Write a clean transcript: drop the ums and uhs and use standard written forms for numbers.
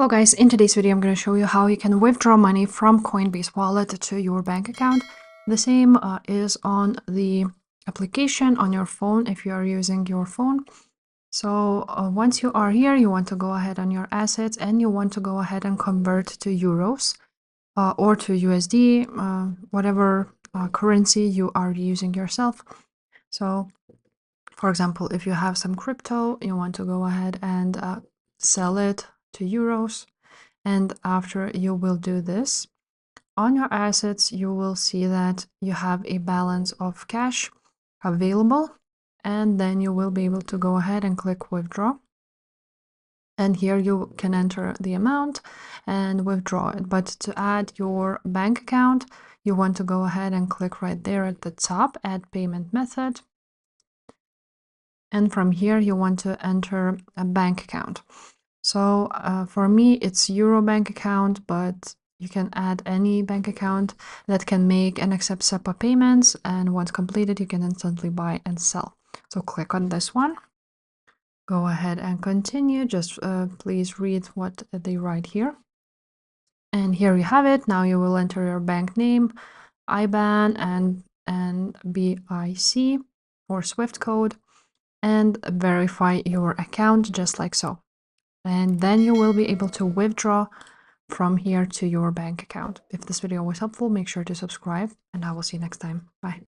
Hello guys, in today's video I'm going to show you how you can withdraw money from Coinbase wallet to your bank account. The same is on the application on your phone if you are using your phone. So once you are here, you want to go ahead on your assets and you want to go ahead and convert to euros or to USD, whatever currency you are using yourself. So for example, if you have some crypto, you want to go ahead and sell it to euros. And after you will do this, on your assets, you will see that you have a balance of cash available. And then you will be able to go ahead and click withdraw. And here you can enter the amount and withdraw it. But to add your bank account, you want to go ahead and click right there at the top, add payment method. And from here, you want to enter a bank account. So for me, it's Euro bank account, but you can add any bank account that can make and accept SEPA payments. And once completed, you can instantly buy and sell. So click on this one. Go ahead and continue. Just please read what they write here. And here you have it. Now you will enter your bank name, IBAN, and BIC or SWIFT code, and verify your account just like so. And then you will be able to withdraw from here to your bank account. If this video was helpful, make sure to subscribe, and I will see you next time. Bye.